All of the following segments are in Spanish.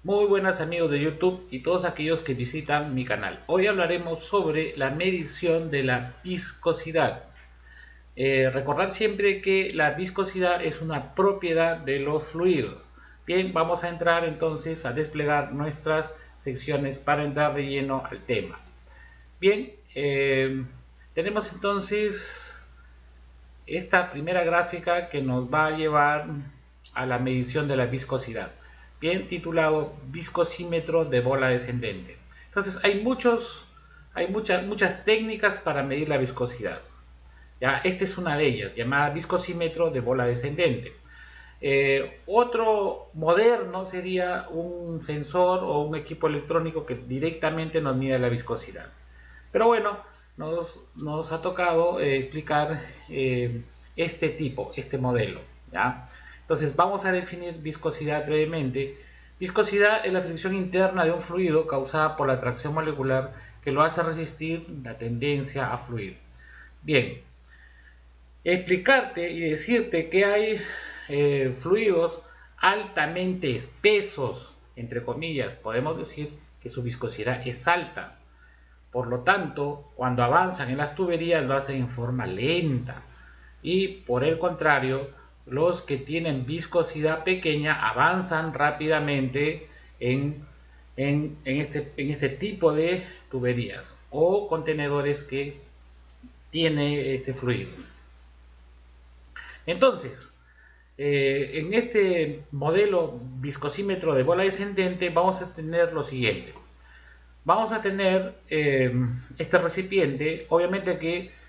Muy buenas amigos de YouTube y todos aquellos que visitan mi canal. Hoy hablaremos sobre la medición de la viscosidad. Recordar siempre que la viscosidad es una propiedad de los fluidos. Bien, vamos a entrar entonces a desplegar nuestras secciones para entrar de lleno al tema. Bien, tenemos entonces esta primera gráfica que nos va a llevar a la medición de la viscosidad, bien titulado viscosímetro de bola descendente. Entonces hay muchas técnicas para medir la viscosidad. Ya, esta es una de ellas, llamada viscosímetro de bola descendente. Otro moderno sería un sensor o un equipo electrónico que directamente nos mide la viscosidad. Pero bueno, nos ha tocado explicar este modelo. ¿Ya? Entonces vamos a definir viscosidad brevemente. Viscosidad es la fricción interna de un fluido causada por la atracción molecular que lo hace resistir la tendencia a fluir. Bien, explicarte y decirte que hay fluidos altamente espesos, entre comillas, podemos decir que su viscosidad es alta. Por lo tanto, cuando avanzan en las tuberías lo hacen en forma lenta. Y por el contrario, los que tienen viscosidad pequeña avanzan rápidamente en este tipo de tuberías o contenedores que tiene este fluido. Entonces, en este modelo viscosímetro de bola descendente vamos a tener lo siguiente. Vamos a tener este recipiente, obviamente que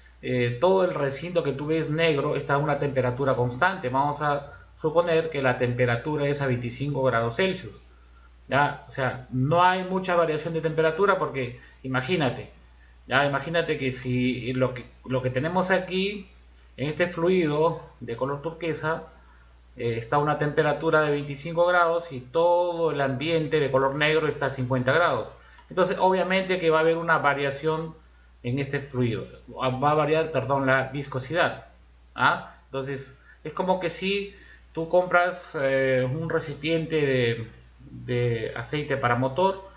todo el recinto que tú ves negro está a una temperatura constante. Vamos a suponer que la temperatura es a 25 grados Celsius. ¿Ya? O sea, no hay mucha variación de temperatura porque imagínate que si lo que tenemos aquí en este fluido de color turquesa está a una temperatura de 25 grados y todo el ambiente de color negro está a 50 grados. Entonces, obviamente que va a haber una variación en este fluido. Va a variar, perdón, la viscosidad. ¿Ah? Entonces, es como que si tú compras un recipiente de aceite para motor,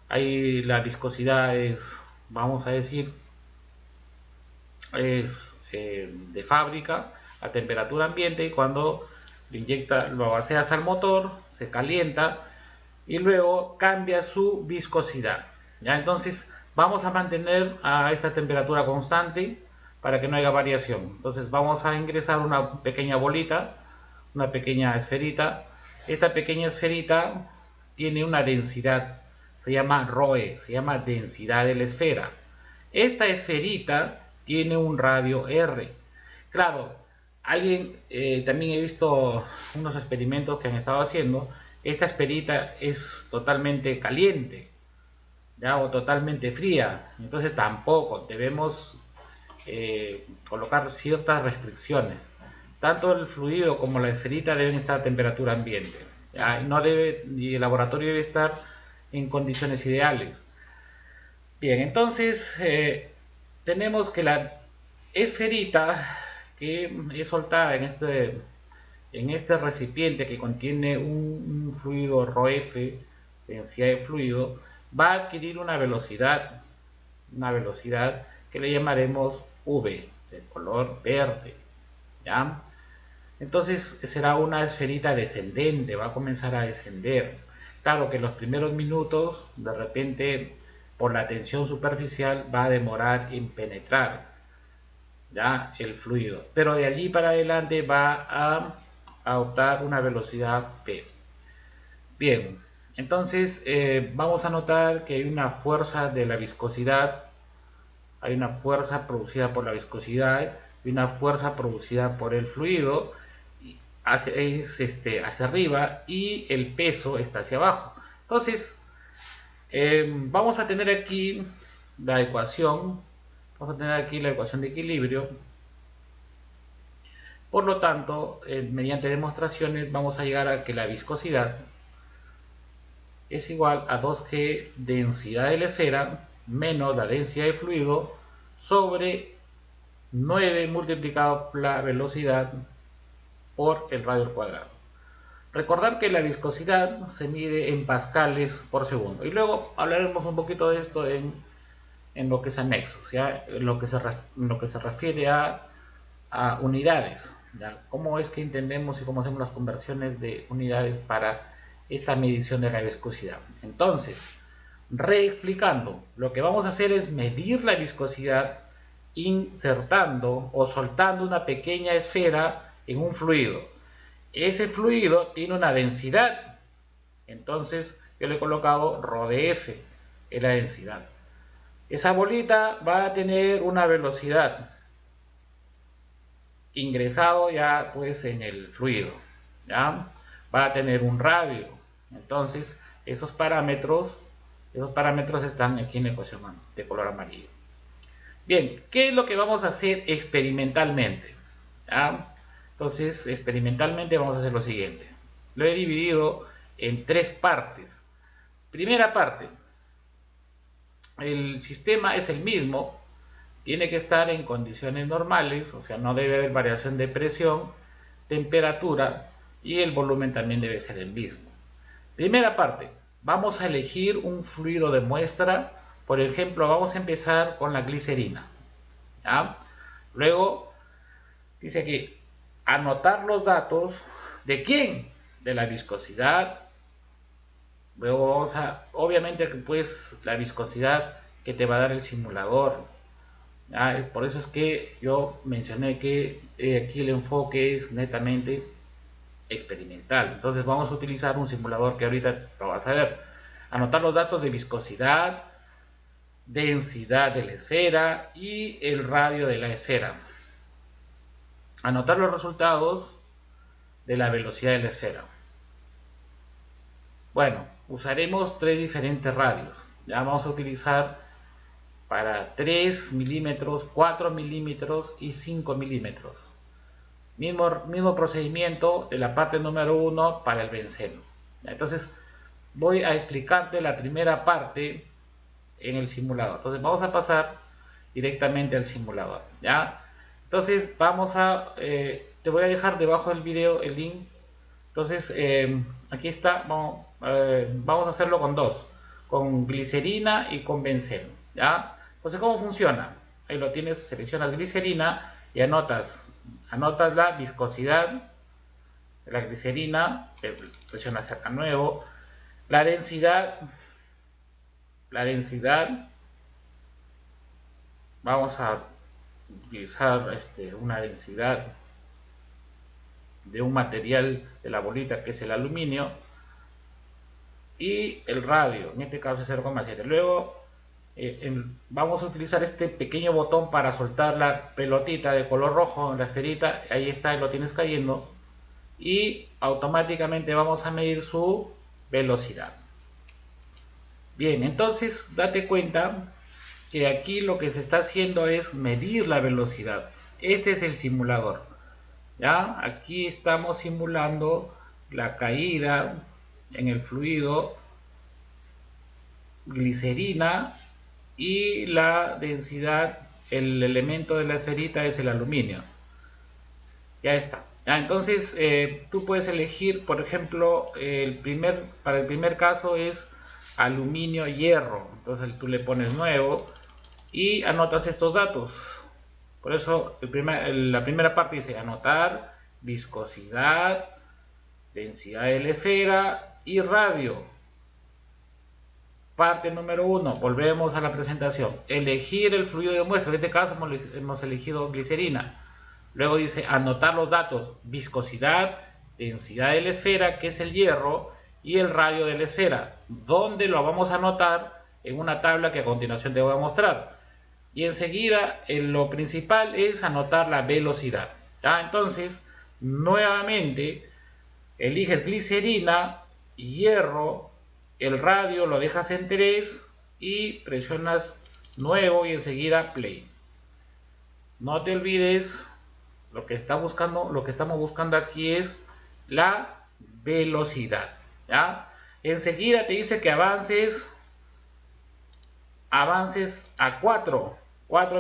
ahí la viscosidad es, vamos a decir, es de fábrica a temperatura ambiente, y cuando lo vacías al motor, se calienta y luego cambia su viscosidad. ¿Ya? Entonces vamos a mantener a esta temperatura constante para que no haya variación. Entonces vamos a ingresar una pequeña bolita, una pequeña esferita. Esta pequeña esferita tiene una densidad, se llama ROE, se llama densidad de la esfera. Esta esferita tiene un radio R. Claro, también he visto unos experimentos que han estado haciendo. Esta esferita es totalmente caliente, ¿ya? O totalmente fría. Entonces tampoco debemos colocar ciertas restricciones. Tanto el fluido como la esferita deben estar a temperatura ambiente. ¿Ya? Y el laboratorio debe estar en condiciones ideales. Bien, entonces tenemos que la esferita que es soltada en este recipiente que contiene un fluido ROF, densidad de fluido, va a adquirir una velocidad que le llamaremos V, de color verde. ¿Ya? Entonces será una esferita descendente, va a comenzar a descender. Claro que en los primeros minutos, de repente, por la tensión superficial, va a demorar en penetrar, ¿ya? El fluido. Pero de allí para adelante va a adoptar una velocidad P. Bien, entonces vamos a notar que hay una fuerza de la viscosidad, hay una fuerza producida por la viscosidad y una fuerza producida por el fluido, hacia arriba, y el peso está hacia abajo. Entonces vamos a tener aquí la ecuación, de equilibrio. Por lo tanto, mediante demostraciones vamos a llegar a que la viscosidad es igual a 2G densidad de la esfera menos la densidad de fluido sobre 9 multiplicado por la velocidad por el radio al cuadrado. Recordar que la viscosidad se mide en pascales por segundo. Y luego hablaremos un poquito de esto en lo que es anexos, ¿ya? En lo que se refiere a unidades, ¿ya? Cómo es que entendemos y cómo hacemos las conversiones de unidades para esta medición de la viscosidad. Entonces, reexplicando, lo que vamos a hacer es medir la viscosidad insertando o soltando una pequeña esfera en un fluido. Ese fluido tiene una densidad, entonces yo le he colocado ρ de F, es la densidad. Esa bolita va a tener una velocidad ingresado ya pues en el fluido, ¿ya? Va a tener un radio, entonces esos parámetros están aquí en la ecuación de color amarillo. Bien, ¿qué es lo que vamos a hacer experimentalmente? ¿Ya? Entonces, experimentalmente vamos a hacer lo siguiente. Lo he dividido en 3 partes. Primera parte, el sistema es el mismo, tiene que estar en condiciones normales, o sea, no debe haber variación de presión, temperatura y el volumen también debe ser el mismo. Primera parte, vamos a elegir un fluido de muestra. Por ejemplo, vamos a empezar con la glicerina, ¿ya? Luego dice aquí, anotar los datos de quién, de la viscosidad. Luego vamos a, obviamente pues la viscosidad que te va a dar el simulador. Por eso es que yo mencioné que aquí el enfoque es netamente experimental. Entonces vamos a utilizar un simulador que ahorita lo vas a ver. Anotar los datos de viscosidad, densidad de la esfera y el radio de la esfera. Anotar los resultados de la velocidad de la esfera. Bueno, usaremos 3 diferentes radios. Ya vamos a utilizar para 3 milímetros, 4 milímetros y 5 milímetros. Mismo procedimiento de la parte número 1 para el benceno. Entonces voy a explicarte la primera parte en el simulador. Entonces vamos a pasar directamente al simulador, ¿ya? Entonces vamos a, te voy a dejar debajo del video el link. Entonces aquí está, vamos a hacerlo con 2, con glicerina y con benceno, ¿ya? Entonces, ¿cómo funciona? Ahí lo tienes, seleccionas glicerina y anotas la viscosidad de la glicerina, presionas acá nuevo, la densidad, vamos a utilizar una densidad de un material de la bolita que es el aluminio, y el radio, en este caso es 0,7. Luego vamos a utilizar este pequeño botón para soltar la pelotita de color rojo en la esferita. Ahí está, lo tienes cayendo, y automáticamente vamos a medir su velocidad. Bien, entonces date cuenta que aquí lo que se está haciendo es medir la velocidad. Este es el simulador, ¿ya? Aquí estamos simulando la caída en el fluido glicerina y la densidad, el elemento de la esferita es el aluminio. Ya está. Entonces tú puedes elegir, por ejemplo, para el primer caso es aluminio hierro. Entonces tú le pones nuevo y anotas estos datos. Por eso la primera parte dice anotar viscosidad, densidad de la esfera y radio. Parte número 1, volvemos a la presentación. Elegir el fluido de muestra. En este caso hemos elegido glicerina. Luego dice anotar los datos, viscosidad, densidad de la esfera, que es el hierro, y el radio de la esfera. ¿Dónde lo vamos a anotar? En una tabla que a continuación te voy a mostrar. Y enseguida lo principal es anotar la velocidad. Entonces, nuevamente, eliges glicerina, hierro, el radio lo dejas en 3 y presionas nuevo y enseguida play. No te olvides, lo que estamos buscando aquí es la velocidad, ¿ya? Enseguida te dice que avances a 4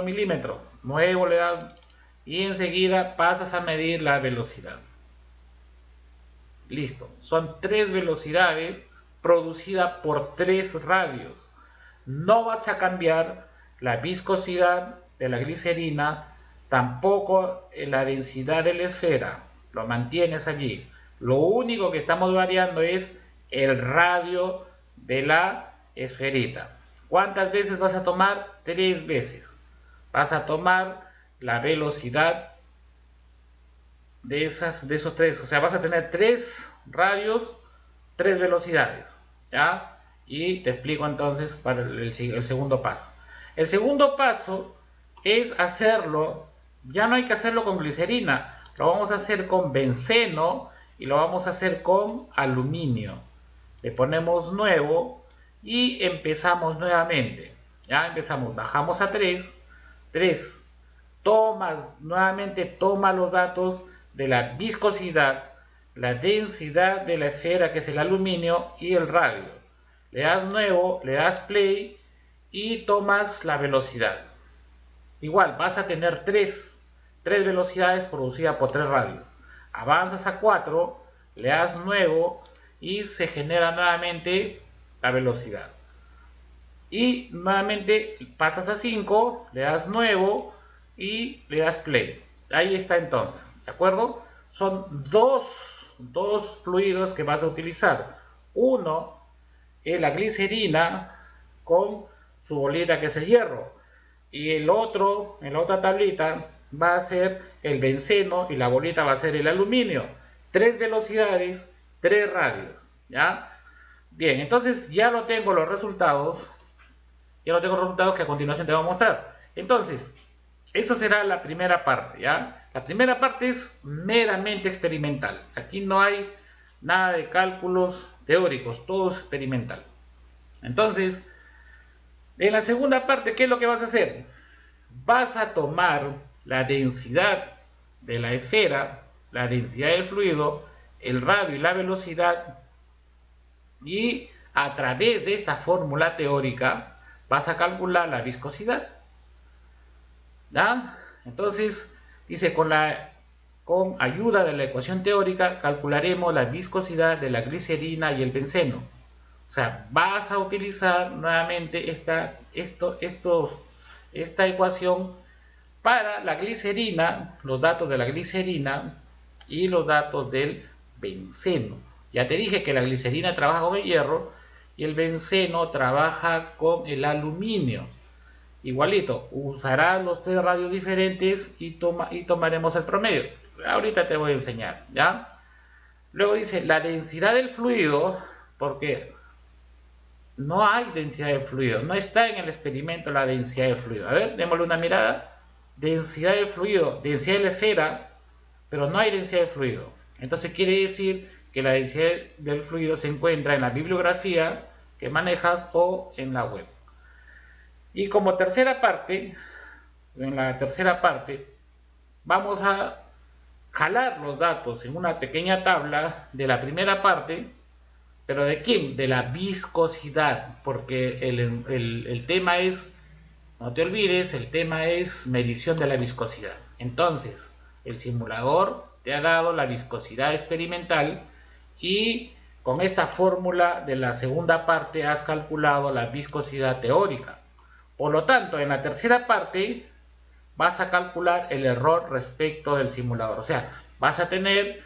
milímetros, nuevo le das y enseguida pasas a medir la velocidad. Listo, son 3 velocidades producidas por 3 radios. No vas a cambiar la viscosidad de la glicerina, tampoco la densidad de la esfera, lo mantienes allí. Lo único que estamos variando es el radio de la esferita. ¿Cuántas veces vas a tomar? 3 veces. Vas a tomar la velocidad de esos 3, o sea, vas a tener 3 radios, 3 velocidades, ¿ya? Y te explico entonces para el segundo paso. El segundo paso es hacerlo, ya no hay que hacerlo con glicerina, lo vamos a hacer con benceno y lo vamos a hacer con aluminio. Le ponemos nuevo y empezamos nuevamente. Ya empezamos, bajamos a 3, 3, nuevamente toma los datos de la viscosidad, la densidad de la esfera, que es el aluminio, y el radio. Le das nuevo, le das play y tomas la velocidad. Igual, vas a tener 3 velocidades producidas por 3 radios. Avanzas a 4, le das nuevo y se genera nuevamente la velocidad. Y nuevamente pasas a 5, le das nuevo y le das play. Ahí está entonces, ¿de acuerdo? Son dos fluidos que vas a utilizar. Uno es la glicerina con su bolita, que es el hierro. Y el otro, en la otra tablita, va a ser el benceno y la bolita va a ser el aluminio. 3 velocidades, 3 radios, ¿ya? Bien, entonces ya lo tengo los resultados. Ya no tengo resultados que a continuación te voy a mostrar. Entonces, eso será la primera parte, ¿ya? La primera parte es meramente experimental. Aquí no hay nada de cálculos teóricos, todo es experimental. Entonces, en la segunda parte, ¿qué es lo que vas a hacer? Vas a tomar la densidad de la esfera, la densidad del fluido, el radio y la velocidad, y a través de esta fórmula teórica vas a calcular la viscosidad, ¿ya? Entonces dice, con ayuda de la ecuación teórica calcularemos la viscosidad de la glicerina y el benceno. O sea, vas a utilizar nuevamente esta ecuación para la glicerina, los datos de la glicerina y los datos del benceno. Ya te dije que la glicerina trabaja con el hierro y el benceno trabaja con el aluminio. Igualito, usarás los 3 radios diferentes y tomaremos el promedio. Ahorita te voy a enseñar, ¿ya? Luego dice la densidad del fluido, porque no hay densidad de fluido, no está en el experimento la densidad de fluido. A ver, démosle una mirada. Densidad del fluido, densidad de la esfera, pero no hay densidad de fluido. Entonces quiere decir que la densidad del fluido se encuentra en la bibliografía que manejas o en la web. Y como tercera parte, en la tercera parte, vamos a jalar los datos en una pequeña tabla de la primera parte. ¿Pero de quién? De la viscosidad, porque el tema es, no te olvides, el tema es medición de la viscosidad. Entonces, el simulador te ha dado la viscosidad experimental y con esta fórmula de la segunda parte has calculado la viscosidad teórica. Por lo tanto, en la tercera parte vas a calcular el error respecto del simulador. O sea, vas a tener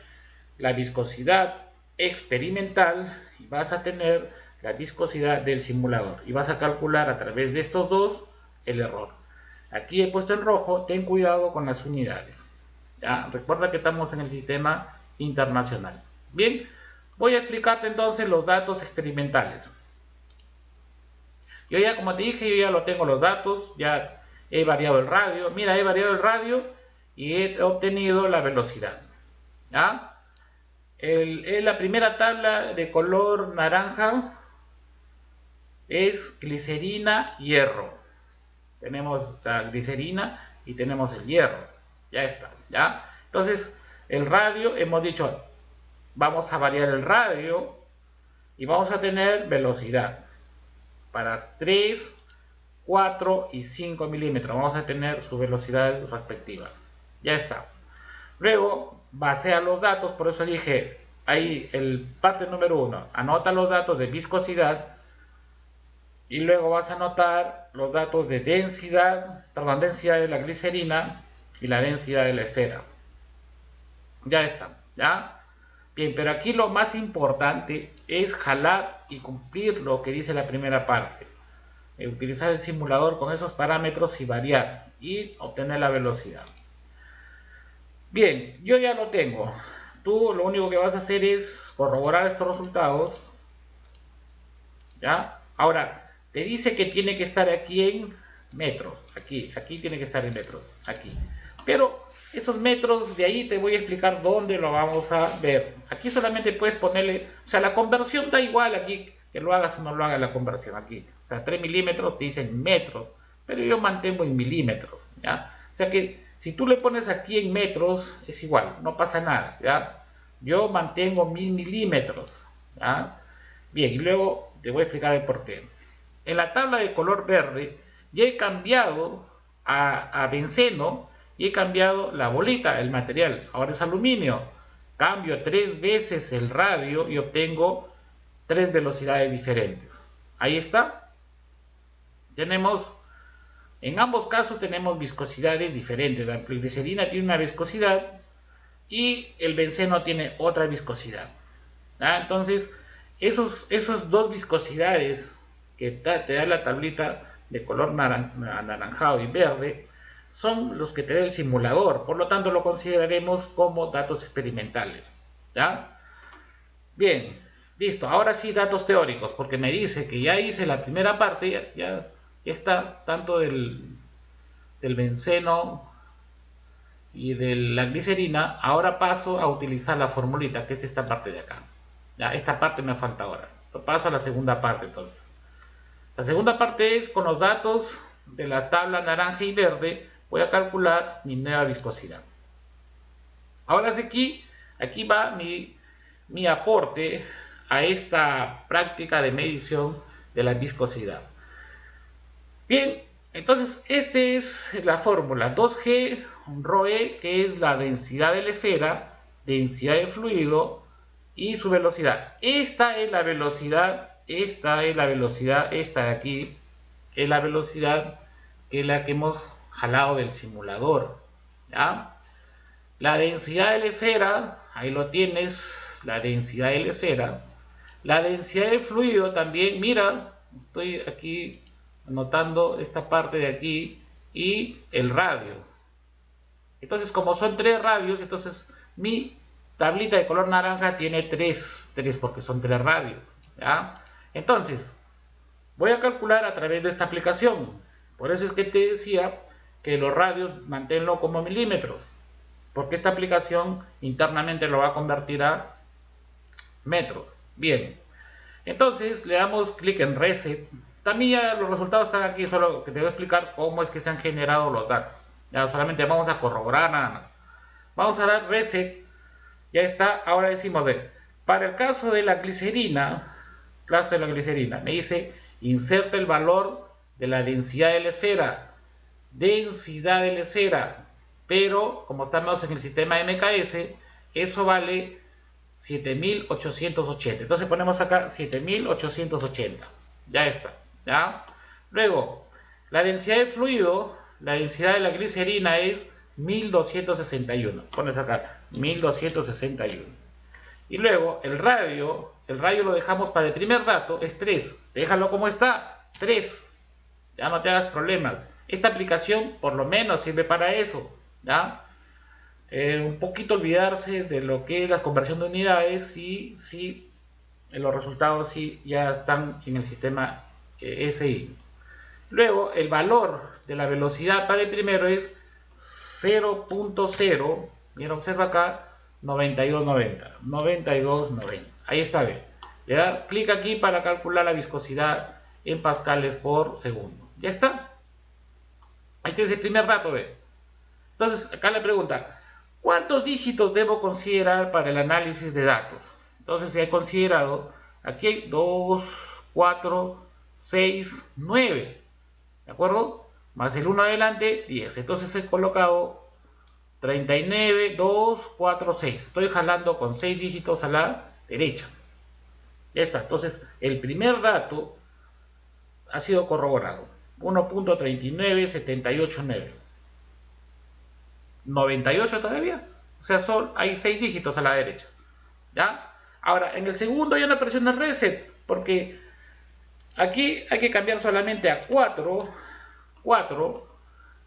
la viscosidad experimental y vas a tener la viscosidad del simulador y vas a calcular a través de estos dos el error. Aquí he puesto en rojo, ten cuidado con las unidades, ¿ya? Recuerda que estamos en el sistema internacional. Bien, voy a explicarte entonces los datos experimentales. Yo ya, como te dije, yo ya lo tengo los datos, ya he variado el radio. Mira, he variado el radio y he obtenido la velocidad, ¿ya? La primera tabla de color naranja es glicerina, hierro. Tenemos la glicerina y tenemos el hierro. Ya está, ¿ya? Entonces, el radio, hemos dicho, vamos a variar el radio y vamos a tener velocidad. Para 3, 4 y 5 milímetros vamos a tener sus velocidades respectivas. Ya está. Luego, basea los datos, por eso dije, ahí el parte número 1, anota los datos de viscosidad y luego vas a anotar los datos de densidad, perdón, densidad de la glicerina y la densidad de la esfera. Ya está, ¿ya? Bien, pero aquí lo más importante es jalar y cumplir lo que dice la primera parte. Utilizar el simulador con esos parámetros y variar y obtener la velocidad. Bien, yo ya lo tengo. Tú lo único que vas a hacer es corroborar estos resultados. ¿Ya? Ahora, te dice que tiene que estar aquí en metros. Aquí tiene que estar en metros. Aquí. Pero esos metros de ahí te voy a explicar dónde lo vamos a ver. Aquí solamente puedes ponerle, o sea, la conversión da igual aquí que lo hagas o no lo hagas la conversión aquí. O sea, 3 milímetros te dicen metros, pero yo mantengo en milímetros, ¿ya? O sea que si tú le pones aquí en metros, es igual, no pasa nada, ¿ya? Yo mantengo 1000 milímetros, ¿ya? Bien, y luego te voy a explicar el por qué. En la tabla de color verde ya he cambiado a benceno y he cambiado la bolita, el material. Ahora es aluminio. Cambio 3 veces el radio y obtengo 3 velocidades diferentes. Ahí está. En ambos casos tenemos viscosidades diferentes. La glicerina tiene una viscosidad y el benceno tiene otra viscosidad. Entonces, esos dos viscosidades que te da la tablita de color anaranjado y verde son los que te da el simulador, por lo tanto lo consideraremos como datos experimentales, ¿ya? Bien, listo, ahora sí datos teóricos, porque me dice que ya hice la primera parte, ya está tanto del benceno y de la glicerina. Ahora paso a utilizar la formulita, que es esta parte de acá. Ya, esta parte me falta ahora. Paso a la segunda parte entonces. La segunda parte es con los datos de la tabla naranja y verde, voy a calcular mi nueva viscosidad. Ahora sí, aquí va mi aporte a esta práctica de medición de la viscosidad. Bien, entonces esta es la fórmula 2G ρe, que es la densidad de la esfera, densidad del fluido y su velocidad. Esta es la velocidad, esta de aquí es la velocidad, que es la que hemos jalado del simulador, ¿ya? La densidad de la esfera, ahí lo tienes, la densidad de la esfera. La densidad del fluido también, mira, estoy aquí anotando esta parte de aquí y el radio. Entonces, como son 3 radios, entonces mi tablita de color naranja tiene 3 porque son 3 radios, ¿ya? Entonces, voy a calcular a través de esta aplicación. Por eso es que te decía que los radios manténlo como milímetros, porque esta aplicación internamente lo va a convertir a metros. Bien, entonces le damos clic en Reset. También ya los resultados están aquí, solo que te voy a explicar cómo es que se han generado los datos. Ya solamente vamos a corroborar nada más. Vamos a dar Reset. Ya está. Ahora decimos para el caso de la glicerina, me dice inserta el valor de la densidad de la esfera. Densidad de la esfera. Pero como estamos en el sistema MKS, eso vale 7880. Entonces ponemos acá 7880. Ya está. ¿Ya? Luego, la densidad de fluido, la densidad de la glicerina es 1261. Pones acá 1261. Y luego el radio lo dejamos para el primer dato, es 3. Déjalo como está, 3. Ya no te hagas problemas. Esta aplicación por lo menos sirve para eso, ¿ya? Un poquito olvidarse de lo que es la conversión de unidades y si los resultados sí ya están en el sistema SI. Luego el valor de la velocidad para el primero es 0.0, mira, observa acá, 9290. Ahí está bien. Le da clic aquí para calcular la viscosidad en pascales por segundo. Ya está. Ahí tienes el primer dato, ve. Entonces acá le pregunta, ¿cuántos dígitos debo considerar para el análisis de datos? Entonces se ha considerado, aquí hay 2, 4, 6, 9. ¿De acuerdo? Más el 1 adelante, 10. Entonces he colocado 39, 2, 4, 6. Estoy jalando con 6 dígitos a la derecha. Ya está. Entonces, el primer dato ha sido corroborado. 1.39789. 98 todavía. O sea, hay 6 dígitos a la derecha. ¿Ya? Ahora, en el segundo ya no presiona reset, porque aquí hay que cambiar solamente a 4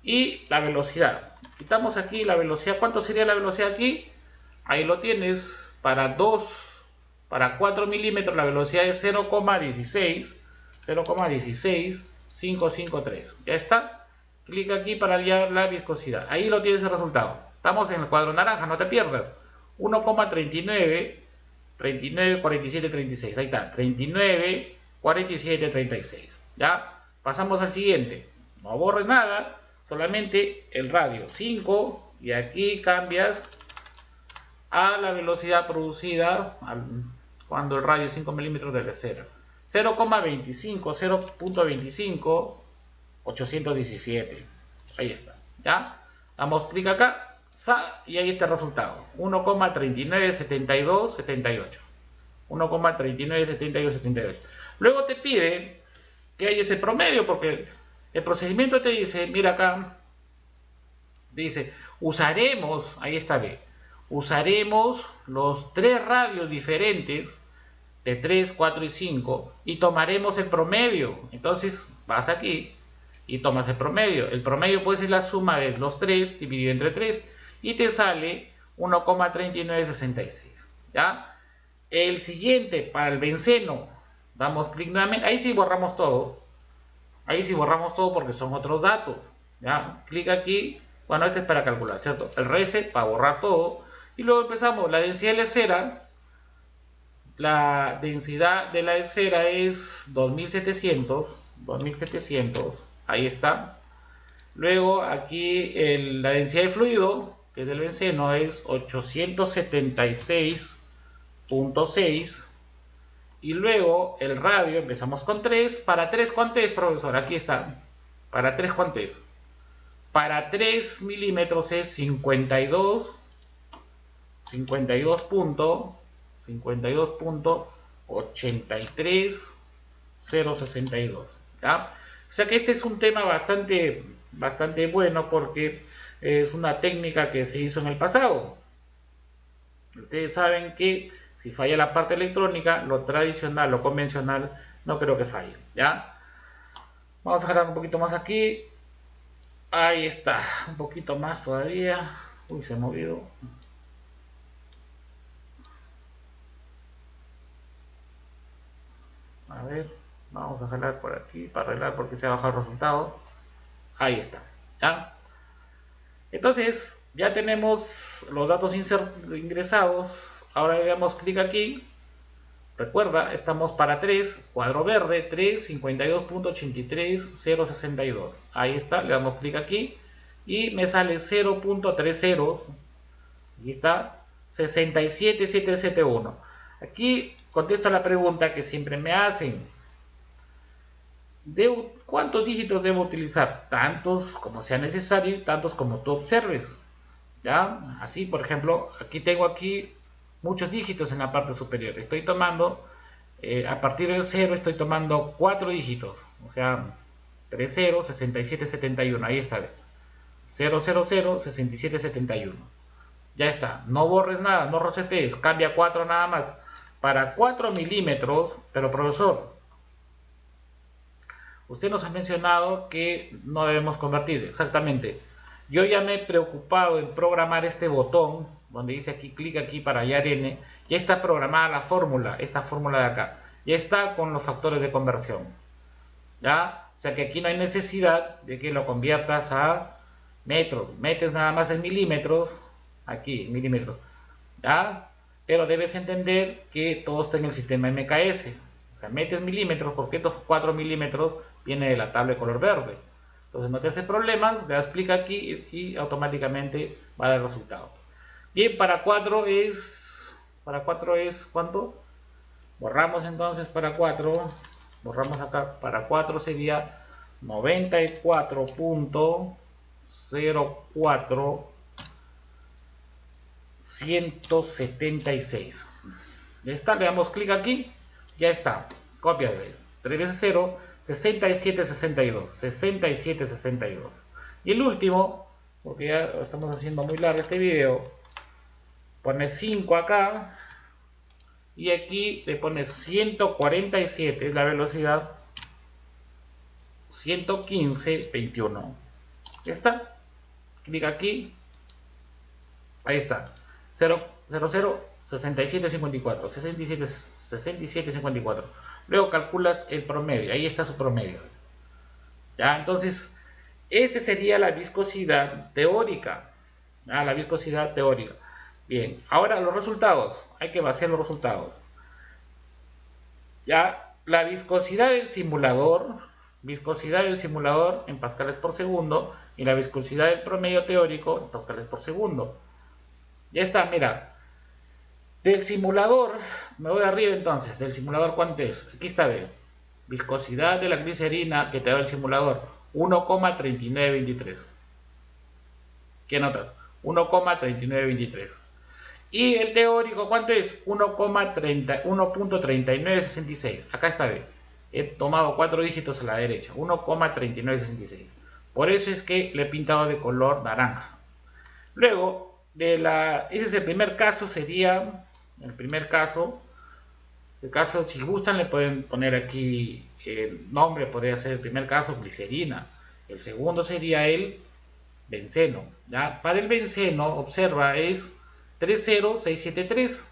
y la velocidad. Quitamos aquí la velocidad. ¿Cuánto sería la velocidad aquí? Ahí lo tienes. Para 4 milímetros la velocidad es 0,16553. Ya está. Clic aquí para hallar la viscosidad. Ahí lo tienes el resultado. Estamos en el cuadro naranja, no te pierdas. 1,39, 39, 47, 36. Ahí está. 39, 47, 36. Ya. Pasamos al siguiente. No borres nada. Solamente el radio 5. Y aquí cambias a la velocidad producida cuando el radio es 5 milímetros de la esfera. 0,25, 0.25, 817. Ahí está. ¿Ya? Damos clic acá. Y ahí está el resultado. 1,397278. 1,397278. Luego te pide que hay ese promedio, porque el procedimiento te dice, mira acá, dice, usaremos, ahí está B, usaremos los 3 radios diferentes de 3, 4 y 5 y tomaremos el promedio. Entonces vas aquí y tomas el promedio. El promedio pues es la suma de los 3 dividido entre 3 y te sale 1,3966. ¿Ya? El siguiente, para el benceno, damos clic nuevamente. Ahí sí borramos todo. Ahí sí borramos todo porque son otros datos. ¿Ya? Clic aquí. Bueno, este es para calcular, ¿cierto? El reset para borrar todo. Y luego empezamos. La densidad de la esfera. La densidad de la esfera es 2700. 2700. Ahí está. Luego aquí la densidad de fluido, que es del benceno, es 876.6. Y luego el radio, empezamos con 3. Para 3, ¿cuánto es, profesor? Aquí está. Para 3, ¿cuánto es? Para 3 milímetros es 52.83062. ¿Ya? O sea que este es un tema bastante bueno, porque es una técnica que se hizo en el pasado. Ustedes saben que si falla la parte electrónica, lo tradicional, lo convencional, no creo que falle. ¿Ya? Vamos a jalar un poquito más aquí. Ahí está, un poquito más todavía. Uy, se ha movido. A ver, vamos a jalar por aquí para arreglar porque se ha bajado el resultado. Ahí está. ¿Ya? Entonces, ya tenemos los datos ingresados. Ahora le damos clic aquí. Recuerda, estamos para 3, cuadro verde, 3, 52.83062. Ahí está, le damos clic aquí y me sale 0.30. Aquí está, 67771. Aquí contesto la pregunta que siempre me hacen. ¿Cuántos dígitos debo utilizar? Tantos como sea necesario, tantos como tú observes. ¿Ya? Así, por ejemplo, tengo muchos dígitos en la parte superior. Estoy tomando, a partir del 0 estoy tomando 4 dígitos. O sea, 30, 67, 71. Ahí está. 000, 67, 71. Ya está. No borres nada, no resetees. Cambia 4 nada más. Para 4 milímetros, pero profesor, usted nos ha mencionado que no debemos convertir. Exactamente. Yo ya me he preocupado en programar este botón, donde dice aquí, clic aquí para hallar n. Ya está programada la fórmula, esta fórmula de acá. Ya está con los factores de conversión. ¿Ya? O sea que aquí no hay necesidad de que lo conviertas a metros. Metes nada más en milímetros, aquí, milímetros. ¿Ya? Pero debes entender que todo está en el sistema MKS. O sea, metes milímetros porque estos 4 milímetros vienen de la tabla de color verde. Entonces no te hace problemas, le das clic aquí y automáticamente va a dar el resultado. Bien, para 4 es ¿cuánto? Borramos entonces para 4. Borramos acá. Para 4 sería 94.04 176. Ya está, le damos clic aquí, ya está, copia 3 veces 0, 67, 62, 67, 62. Y el último, porque ya estamos haciendo muy largo este video, pones 5 acá, y aquí le pones 147, es la velocidad, 115, 21. Ya está, clic aquí, ahí está, 0, 0, 0, 67, 54, 67, 67, 54. Luego calculas el promedio, ahí está su promedio. ¿Ya? Entonces, esta sería la viscosidad teórica. ¿Ya? La viscosidad teórica. Bien, ahora los resultados, hay que vaciar los resultados. Ya, la viscosidad del simulador en pascales por segundo y la viscosidad del promedio teórico en pascales por segundo. Ya está, mira. Del simulador, me voy arriba entonces. Del simulador, ¿cuánto es? Aquí está, ve. Viscosidad de la glicerina que te da el simulador, 1,3923. ¿Qué notas? 1,3923. Y el teórico, ¿cuánto es? 1,3966. Acá está, ve. He tomado 4 dígitos a la derecha. 1,3966. Por eso es que le he pintado de color naranja. Luego, ese es el primer caso, sería el primer caso. El caso, si gustan, le pueden poner aquí el nombre, podría ser el primer caso, glicerina. El segundo sería el benceno. ¿Ya? Para el benceno, observa, es 30673.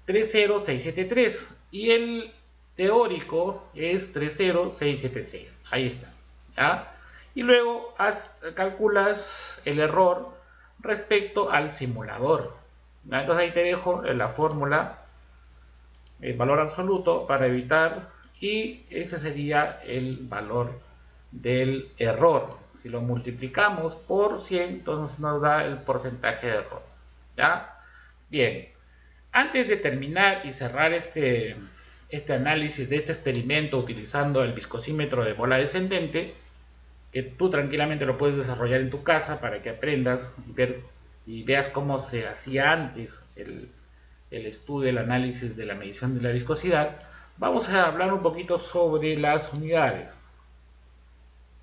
30673. Y el teórico es 30676. Ahí está. ¿Ya? Y luego calculas el error respecto al simulador. ¿Ya? Entonces ahí te dejo la fórmula, el valor absoluto para evitar, y ese sería el valor del error. Si lo multiplicamos por 100, entonces nos da el porcentaje de error. ¿Ya? Bien, antes de terminar y cerrar este análisis de este experimento utilizando el viscosímetro de bola descendente, que tú tranquilamente lo puedes desarrollar en tu casa para que aprendas y veas cómo se hacía antes el estudio, el análisis de la medición de la viscosidad, vamos a hablar un poquito sobre las unidades.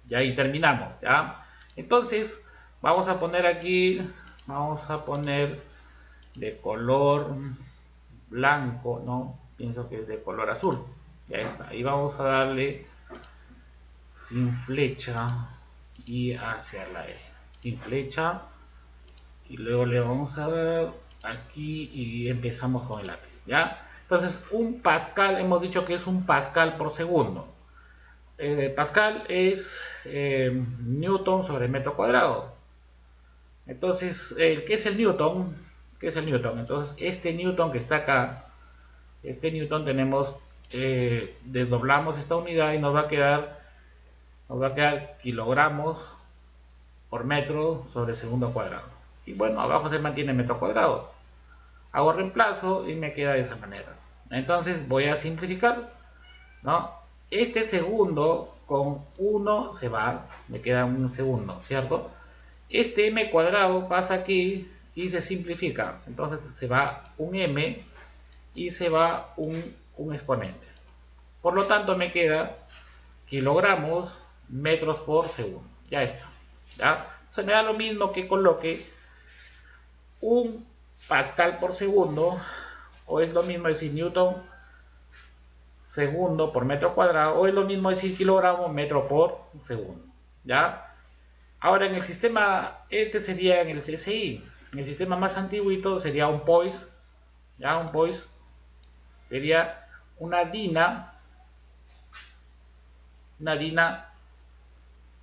Ya ahí terminamos, ¿ya? Entonces, vamos a poner aquí, vamos a poner de color blanco, ¿no? Pienso que es de color azul. Ya está. Y vamos a darle sin flecha y hacia la E. Sin flecha. Y luego le vamos a dar aquí y empezamos con el lápiz, ¿ya? Entonces, un pascal, hemos dicho que es un pascal por segundo. Pascal es newton sobre metro cuadrado. Entonces, ¿qué es el newton? ¿Qué es el newton? Entonces, este newton que está acá, este newton tenemos, desdoblamos esta unidad y nos va a quedar kilogramos por metro sobre segundo cuadrado. Y bueno, abajo se mantiene metro cuadrado. Hago reemplazo y me queda de esa manera. Entonces voy a simplificar, ¿no? Este segundo con 1 se va, me queda un segundo, ¿cierto? Este m cuadrado pasa aquí y se simplifica. Entonces se va un m y se va un exponente. Por lo tanto me queda kilogramos metros por segundo. Ya está. ¿Ya? Se me da lo mismo que coloque un pascal por segundo, o es lo mismo decir newton segundo por metro cuadrado, o es lo mismo decir kilogramo metro por segundo. ¿Ya? Ahora en el sistema, este sería en el CSI, en el sistema más antiguito sería un poise. ¿Ya? Un poise sería una dina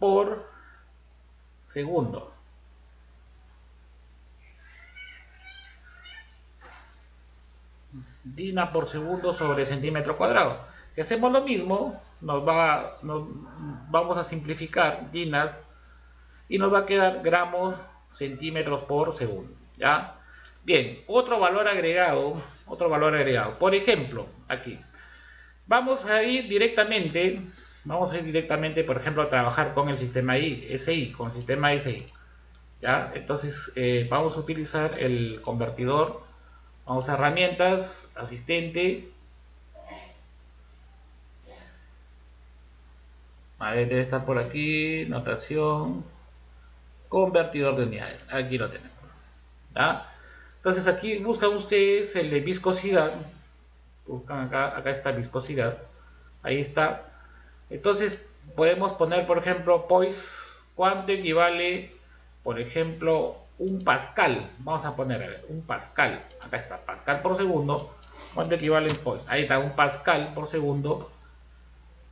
por segundo. Dina por segundo sobre centímetro cuadrado. Si hacemos lo mismo, vamos a simplificar dinas y nos va a quedar gramos centímetros por segundo. ¿Ya? Bien, otro valor agregado. Por ejemplo, aquí vamos a ir directamente, por ejemplo, a trabajar con el sistema SI, con el sistema SI. ¿ya? Entonces vamos a utilizar el convertidor. Vamos a herramientas, asistente. A ver, debe estar por aquí, notación, convertidor de unidades. Aquí lo tenemos, ¿ya? Entonces aquí buscan ustedes el de viscosidad. Buscan acá está viscosidad. Ahí está. Entonces podemos poner, por ejemplo, poise. ¿Cuánto equivale, por ejemplo, un pascal? Vamos a poner, a ver, un pascal. Acá está, pascal por segundo. ¿Cuánto equivale en poise? Ahí está, un pascal por segundo.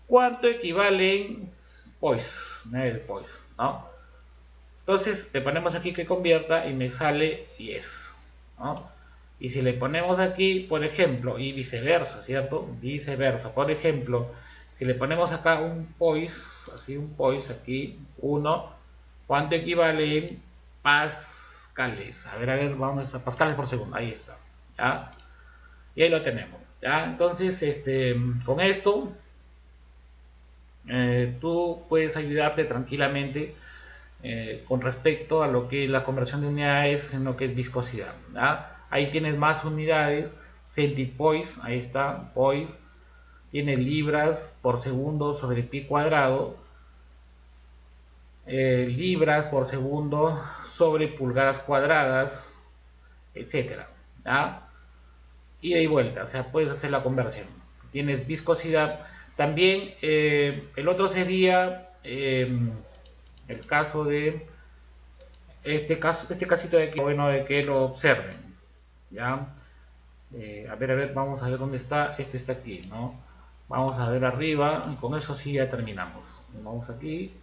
¿Cuánto equivale en poise? El poise, ¿no? Entonces le ponemos aquí que convierta y me sale 10, ¿no? Y si le ponemos aquí, por ejemplo, y viceversa, ¿cierto? Viceversa, por ejemplo, si le ponemos acá un poise, así un poise aquí, 1, ¿cuánto equivale en pascales? A ver, vamos a pascales por segundo, ahí está, ¿ya? Y ahí lo tenemos, ¿ya? Entonces, con esto, tú puedes ayudarte tranquilamente con respecto a lo que es la conversión de unidades en lo que es viscosidad, ¿ya? Ahí tienes más unidades, centipoise, ahí está, poise, tiene libras por segundo sobre pi cuadrado, libras por segundo sobre pulgadas cuadradas, etcétera, ¿ya? Ida y vuelta, o sea, puedes hacer la conversión. Tienes viscosidad. También el otro sería el caso de este casito de aquí, bueno, de que lo observen, ¿ya? A ver, vamos a ver dónde está. Esto está aquí, ¿no? Vamos a ver arriba, y con eso sí ya terminamos. Vamos aquí,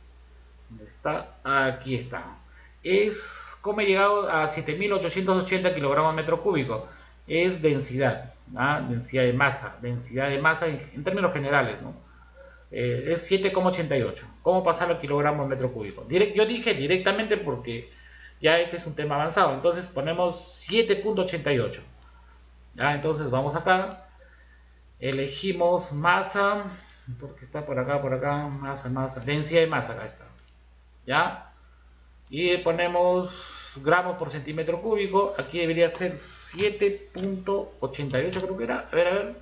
¿dónde está? Aquí está. Es como he llegado a 7880 kilogramos metro cúbico. Es densidad, ¿ah? Densidad de masa en términos generales, ¿no? Es 7,88. ¿Cómo pasarlo a kilogramos metro cúbico? Yo dije directamente porque ya este es un tema avanzado. Entonces ponemos 7,88. ¿Ya? Entonces vamos acá. Elegimos masa. Porque está por acá. Masa. Densidad de masa, acá está. ¿Ya? Y ponemos gramos por centímetro cúbico. Aquí debería ser 7,88, creo que era. A ver.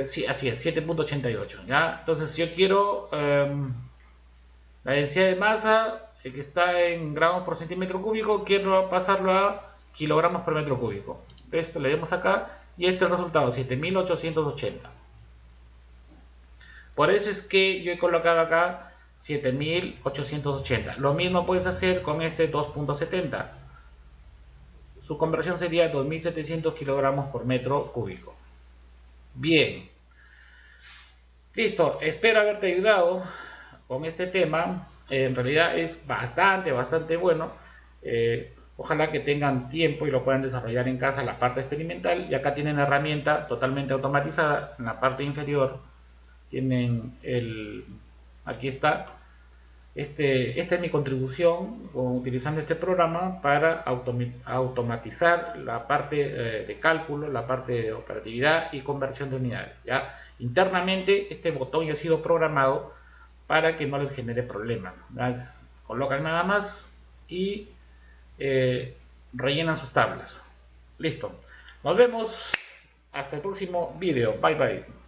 Sí, así es, 7,88. ¿Ya? Entonces, si yo quiero la densidad de masa que está en gramos por centímetro cúbico, quiero pasarlo a kilogramos por metro cúbico. Esto le damos acá y este es el resultado, 7880. Por eso es que yo he colocado acá 7880. Lo mismo puedes hacer con este 2,70. Su conversión sería 2700 kilogramos por metro cúbico. Bien. Listo, espero haberte ayudado con este tema. En realidad es bastante bueno. Ojalá que tengan tiempo y lo puedan desarrollar en casa la parte experimental. Y acá tienen la herramienta totalmente automatizada. En la parte inferior tienen aquí está. Esta es mi contribución utilizando este programa para automatizar la parte de cálculo, la parte de operatividad y conversión de unidades, ¿ya? Internamente este botón ya ha sido programado para que no les genere problemas. Colocan nada más y rellenan sus tablas. Listo. Nos vemos hasta el próximo video. Bye bye.